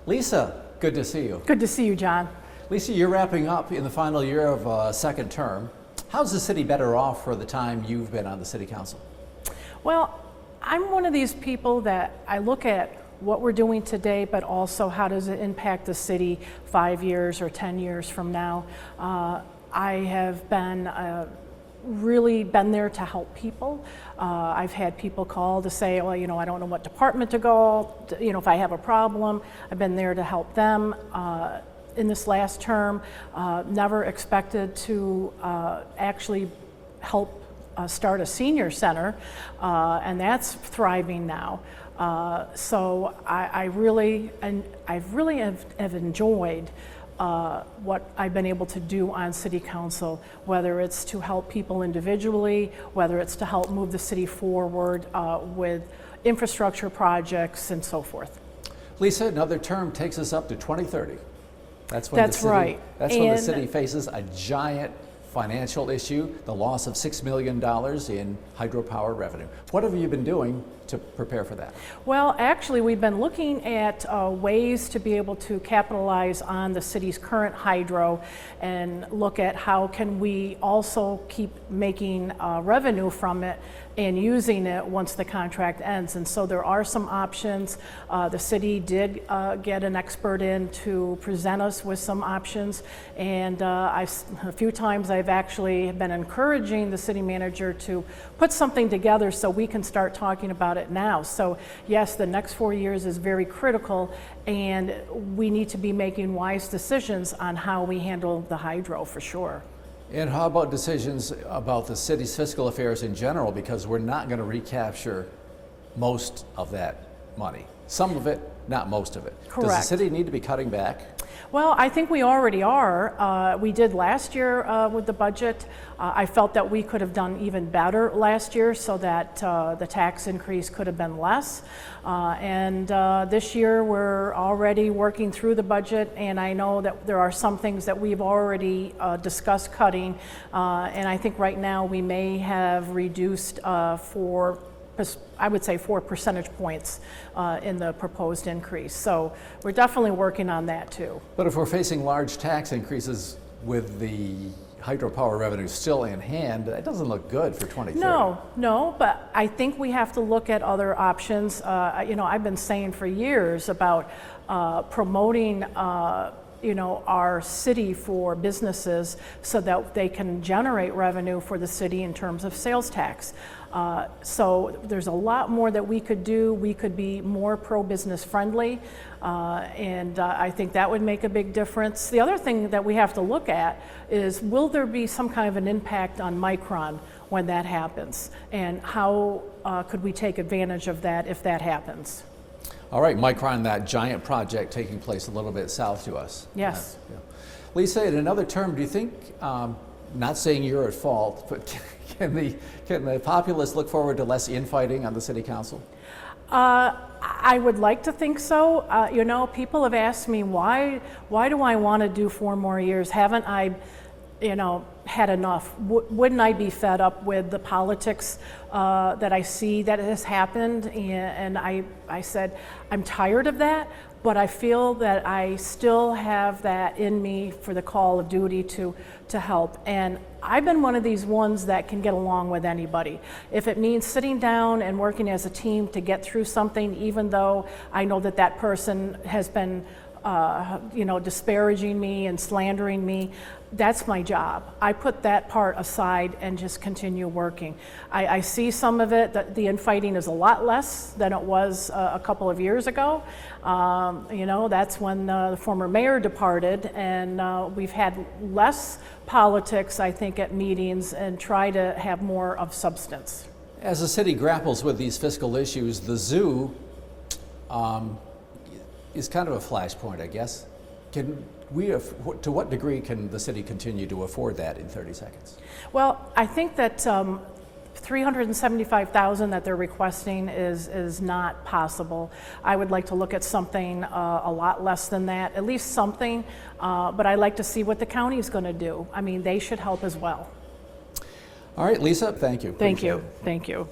Lisa, good to see you. Good to see you, John. Lisa, you're wrapping up in the final year of a second term. How's the city better off for the time you've been on the city council? Well, I'm one of these people that I look at what we're doing today, but also how does it impact the city 5 years or 10 years from now. I have been really been there to help people. I've had people call to say, well, I don't know what department to go, if I have a problem. I've been there to help them. In this last term, never expected to actually help start a senior center, and that's thriving now. So I've really have enjoyed what I've been able to do on City Council, whether it's to help people individually, whether it's to help move the city forward with infrastructure projects and so forth. Lisa, another term takes us up to 2030. That's when right. That's when the city faces a giant financial issue, the loss of $6 million in hydropower revenue. What have you been doing to prepare for that? Well, actually, we've been looking at ways to be able to capitalize on the city's current hydro and look at how can we also keep making revenue from it and using it once the contract ends. And so there are some options. The city did get an expert in to present us with some options. And a few times I've actually been encouraging the city manager to put something together so we can start talking about it now. So yes, the next 4 years is very critical, and we need to be making wise decisions on how we handle the hydro for sure. And how about decisions about the city's fiscal affairs in general, because we're not going to recapture most of that money. Some of it, not most of it. Correct. Does the city need to be cutting back? Well, I think we already are. We did last year with the budget. I felt that we could have done even better last year so that the tax increase could have been less. And this year we're already working through the budget, and I know that there are some things that we've already discussed cutting. And I think right now we may have reduced I would say 4 percentage points in the proposed increase. So we're definitely working on that too. But if we're facing large tax increases with the hydropower revenue still in hand, that doesn't look good for 2030. No, but I think we have to look at other options. I've been saying for years about promoting our city for businesses so that they can generate revenue for the city in terms of sales tax. So there's a lot more that we could do. We could be more pro-business friendly, and I think that would make a big difference. The other thing that we have to look at is, will there be some kind of an impact on Micron when that happens? And how could we take advantage of that if that happens? All right, Micron, that giant project taking place a little bit south to us. Yes. Yeah. Lisa, in another term, do you think, not saying you're at fault, but can the populace look forward to less infighting on the city council? I would like to think so. People have asked me, why do I want to do 4 more years? Haven't I had enough? Wouldn't I be fed up with the politics that I see that has happened? And I said, I'm tired of that, but I feel that I still have that in me for the call of duty to help. And I've been one of these ones that can get along with anybody. If it means sitting down and working as a team to get through something, even though I know that person has been disparaging me and slandering me, that's my job. I put that part aside and just continue working. I see some of it, that the infighting is a lot less than it was a couple of years ago. That's when the former mayor departed, and we've had less politics, I think, at meetings and try to have more of substance. As the city grapples with these fiscal issues, the zoo is kind of a flashpoint, I guess. To what degree can the city continue to afford that in 30 seconds? Well, I think that $375,000 that they're requesting is not possible. I would like to look at something a lot less than that, at least something, but I'd like to see what the county is going to do. I mean, they should help as well. All right, Lisa, thank you. Thank you. Thank you.